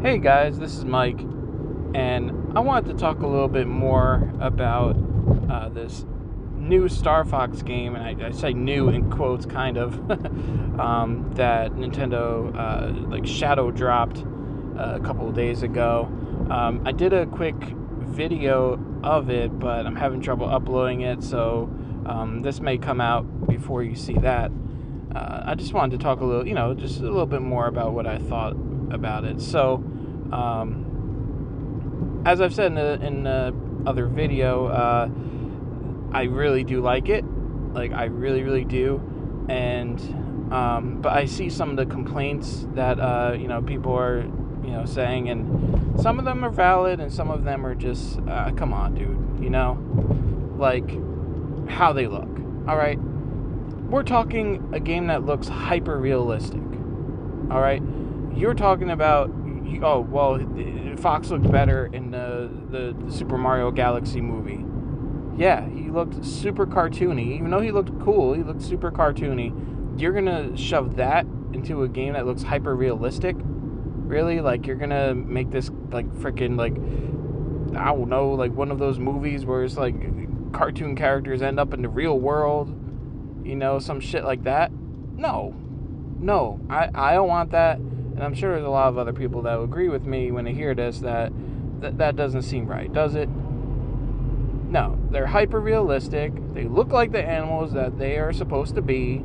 Hey guys, this is Mike, and I wanted to talk a little bit more about this new Star Fox game, and I say new in quotes, kind of, that Nintendo shadow dropped a couple of days ago. I did a quick video of it, but I'm having trouble uploading it, so this may come out before you see that. I just wanted to talk a little, just a little bit more about what I thought about it. So, as I've said in the other video, I really do like it. Like, I really, really do. And, but I see some of the complaints that, people are, saying, and some of them are valid, and some of them are just, come on, dude, like, how they look. All right. We're talking a game that looks hyper realistic. All right. You're talking about, oh, well, Fox looked better in the Super Mario Galaxy movie. Yeah, he looked super cartoony. Even though he looked cool, he looked super cartoony. You're going to shove that into a game that looks hyper realistic? Really? Like, you're going to make this, like, freaking, like, I don't know, like one of those movies where it's, like, cartoon characters end up in the real world? Some shit like that? No, I don't want that, and I'm sure there's a lot of other people that will agree with me when they hear this, that doesn't seem right, does it? No, they're hyper-realistic, they look like the animals that they are supposed to be.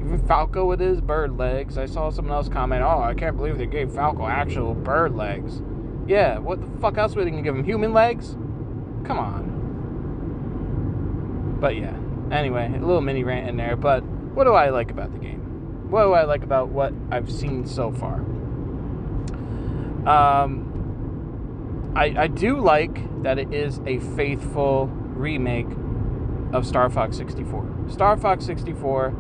Even Falco with his bird legs, I saw someone else comment, oh, I can't believe they gave Falco actual bird legs. Yeah, what the fuck else were they going to give him, human legs? Come on. But yeah. Anyway, a little mini rant in there, but what do I like about the game? What do I like about what I've seen so far? I do like that it is a faithful remake of Star Fox 64. Star Fox 64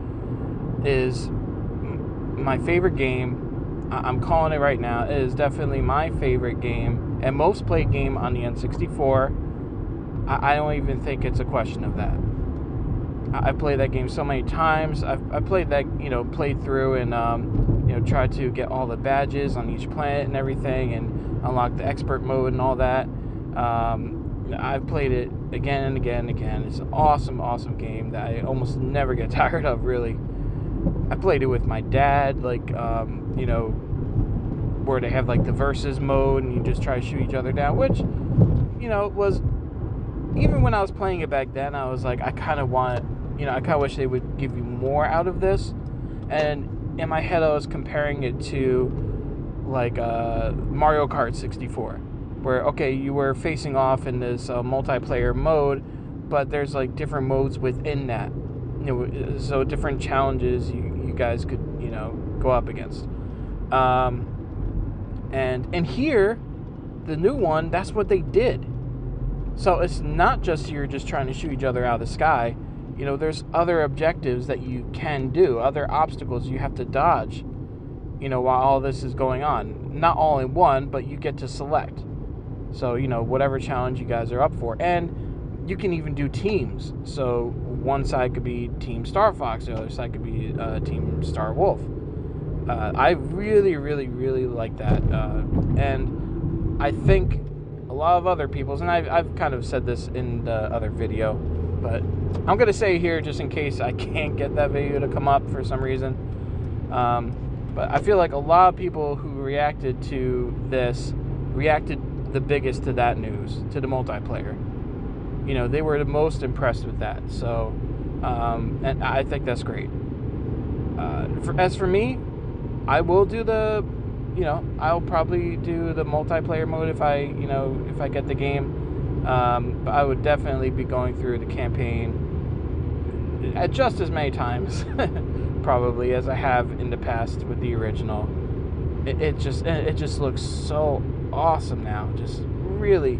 is my favorite game. I'm calling it right now. It is definitely my favorite game and most played game on the N64. I don't even think it's a question of that. I played that game so many times. I played that, played through and, tried to get all the badges on each planet and everything and unlock the expert mode and all that. I've played it again and again and again. It's an awesome, awesome game that I almost never get tired of, really. I played it with my dad, where they have, the versus mode and you just try to shoot each other down, which, was... Even when I was playing it back then, I was like, I kind of wish they would give you more out of this. And in my head, I was comparing it to, Mario Kart 64. Where, okay, you were facing off in this multiplayer mode, but there's, different modes within that. So different challenges you guys could, go up against. And here, the new one, that's what they did. So it's not just you're just trying to shoot each other out of the sky. There's other objectives that you can do, other obstacles you have to dodge, while all this is going on. Not all in one, but you get to select. So, whatever challenge you guys are up for. And you can even do teams. So one side could be Team Star Fox, the other side could be Team Star Wolf. I really, really, really like that. And I think a lot of other people's, and I've kind of said this in the other video, but I'm going to say here just in case I can't get that video to come up for some reason. But I feel like a lot of people who reacted to this reacted the biggest to that news, to the multiplayer. They were the most impressed with that. So, and I think that's great. As for me, I will do I'll probably do the multiplayer mode if I get the game. But I would definitely be going through the campaign just as many times, probably, as I have in the past with the original. It just looks so awesome now. Just really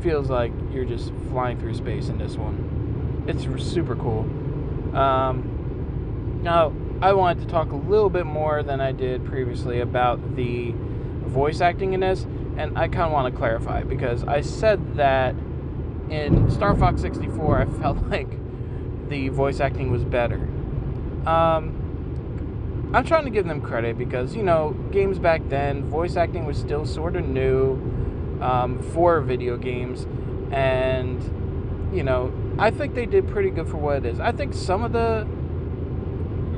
feels like you're just flying through space in this one. It's super cool. Now, I wanted to talk a little bit more than I did previously about the voice acting in this, and I kind of want to clarify, because I said that in Star Fox 64 I felt like the voice acting was better. I'm trying to give them credit because, games back then, voice acting was still sort of new for video games. And, I think they did pretty good for what it is. I think some of the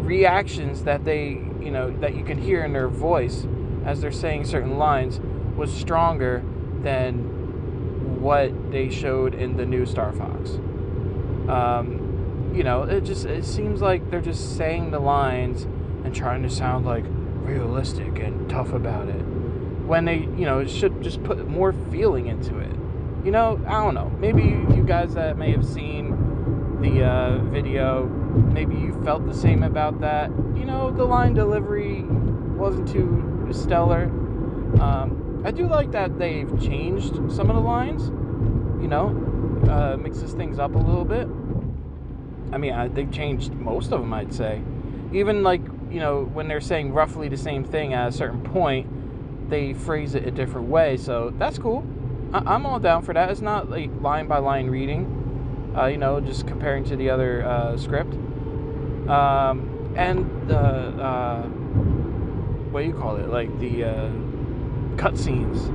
reactions that that you can hear in their voice as they're saying certain lines was stronger than what they showed in the new Star Fox. It seems like they're just saying the lines and trying to sound like realistic and tough about it, when they, should just put more feeling into it. I don't know. Maybe you guys that may have seen the video, maybe you felt the same about that. The line delivery wasn't too stellar. I do like that they've changed some of the lines, mixes things up a little bit. I mean, they've changed most of them, I'd say. Even when they're saying roughly the same thing at a certain point, they phrase it a different way. So that's cool. I'm all down for that. It's not like line by line reading, just comparing to the other script. And the, what do you call it? Like the cutscenes.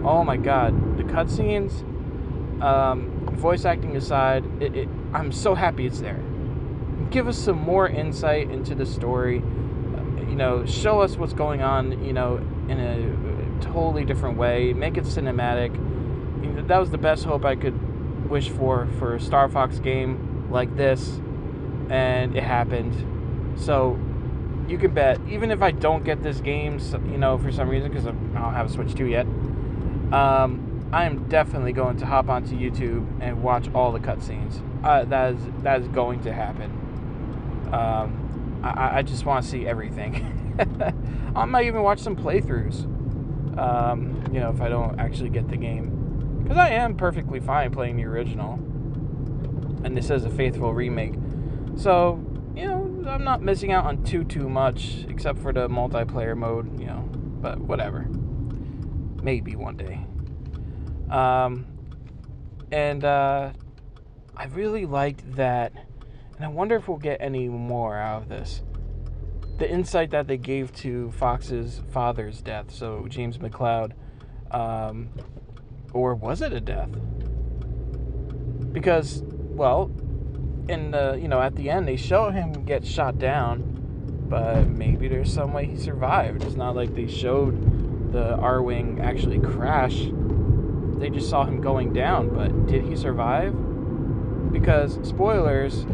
Oh my god. The cutscenes, voice acting aside, I'm so happy it's there. Give us some more insight into the story. Show us what's going on, in a totally different way. Make it cinematic. That was the best hope I could wish for a Star Fox game like this, and it happened. So you can bet, even if I don't get this game, for some reason, because I don't have a Switch 2 yet, I am definitely going to hop onto YouTube and watch all the cutscenes. That is going to happen. I just want to see everything. I might even watch some playthroughs, if I don't actually get the game. Because I am perfectly fine playing the original. And this is a faithful remake. So, I'm not missing out on too much, except for the multiplayer mode, but whatever. Maybe one day. I really liked that, and I wonder if we'll get any more out of this. The insight that they gave to Fox's father's death, so James McCloud, or was it a death? Because, well, in the, at the end they show him get shot down, but maybe there's some way he survived. It's not like they showed the R-Wing actually crash. They just saw him going down, but did he survive? Because, spoilers,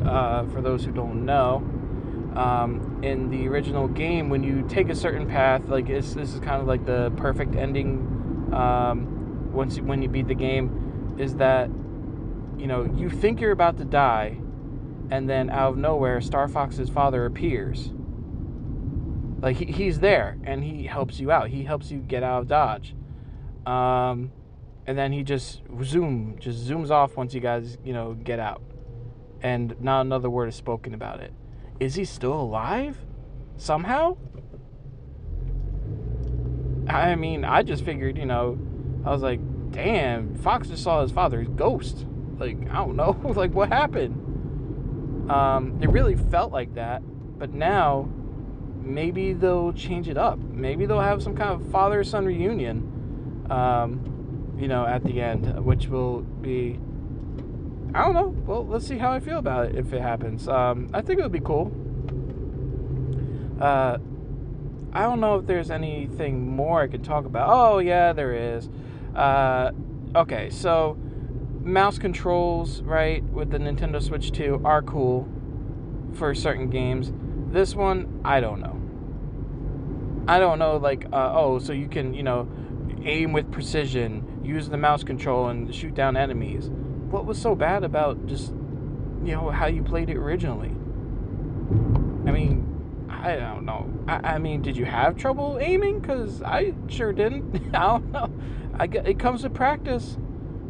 for those who don't know, in the original game, when you take a certain path, like this is kind of like the perfect ending, when you beat the game, is that, you think you're about to die, and then out of nowhere, Star Fox's father appears. Like, he's there, and he helps you out. He helps you get out of Dodge. And then he just zooms off once you guys, get out. And not another word is spoken about it. Is he still alive? Somehow? I mean, I just figured, I was like, damn, Fox just saw his father's ghost. Like, I don't know, like, what happened? It really felt like that, but now, maybe they'll change it up. Maybe they'll have some kind of father-son reunion, at the end, which will be, I don't know. Well, let's see how I feel about it if it happens. I think it would be cool. I don't know if there's anything more I could talk about. Oh, yeah, there is. Okay, so mouse controls, right, with the Nintendo Switch 2 are cool for certain games. This one, I don't know. I don't know, like, so you can, aim with precision, use the mouse control and shoot down enemies. What was so bad about just, how you played it originally? I mean, I don't know. I mean, did you have trouble aiming? Because I sure didn't. I don't know. It comes with practice.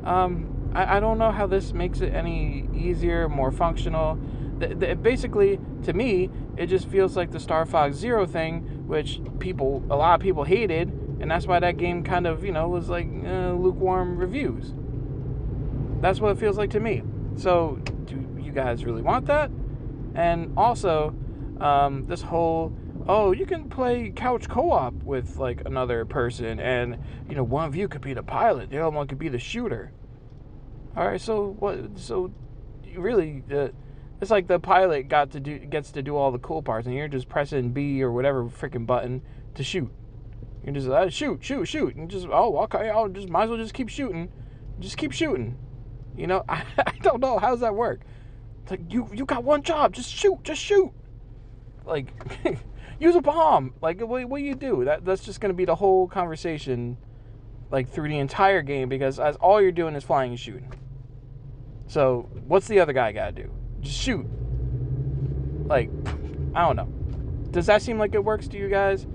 I don't know how this makes it any easier, more functional. Basically, to me, it just feels like the Star Fox Zero thing, which a lot of people hated, and that's why that game kind of, was like lukewarm reviews. That's what it feels like to me. So, do you guys really want that? And also, This whole, oh, you can play couch co-op with like another person, and one of you could be the pilot, the other one could be the shooter. All right, so what? So really, it's like the pilot gets to do all the cool parts, and you're just pressing B or whatever freaking button to shoot. You're just shoot, and just okay, I'll just might as well just keep shooting, I don't know, how does that work? It's like you got one job, just shoot. Like, use a bomb. Like, what do you do? That's just gonna be the whole conversation, like through the entire game, because as all you're doing is flying and shooting. So what's the other guy gotta do? Just shoot. Like, I don't know. Does that seem like it works to you guys?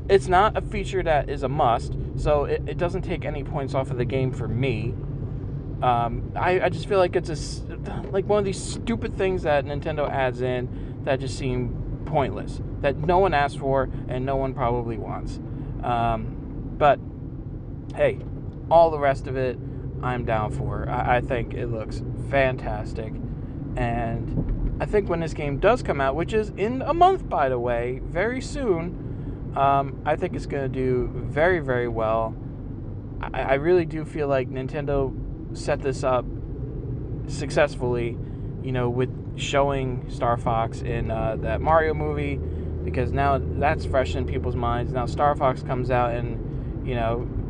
It's not a feature that is a must, so it doesn't take any points off of the game for me. I just feel like it's like one of these stupid things that Nintendo adds in that just seem pointless, that no one asked for and no one probably wants. But hey, all the rest of it, I'm down for. I think it looks fantastic, and I think when this game does come out, which is in a month, by the way, very soon, I think it's going to do very, very well. I really do feel like Nintendo set this up successfully, with showing Star Fox in that Mario movie, because now that's fresh in people's minds. Now Star Fox comes out, and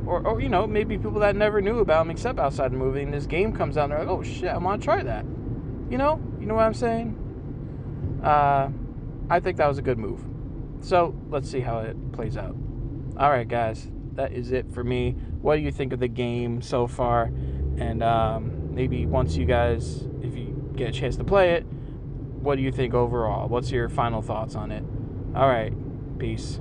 or maybe people that never knew about him except outside the movie, and this game comes out and they're like, oh shit, I want to try that. You know what I'm saying? I think that was a good move. So let's see how it plays out. All right, guys, that is it for me. What do you think of the game so far? And maybe once you guys, if you get a chance to play it, what do you think overall? What's your final thoughts on it? All right, peace.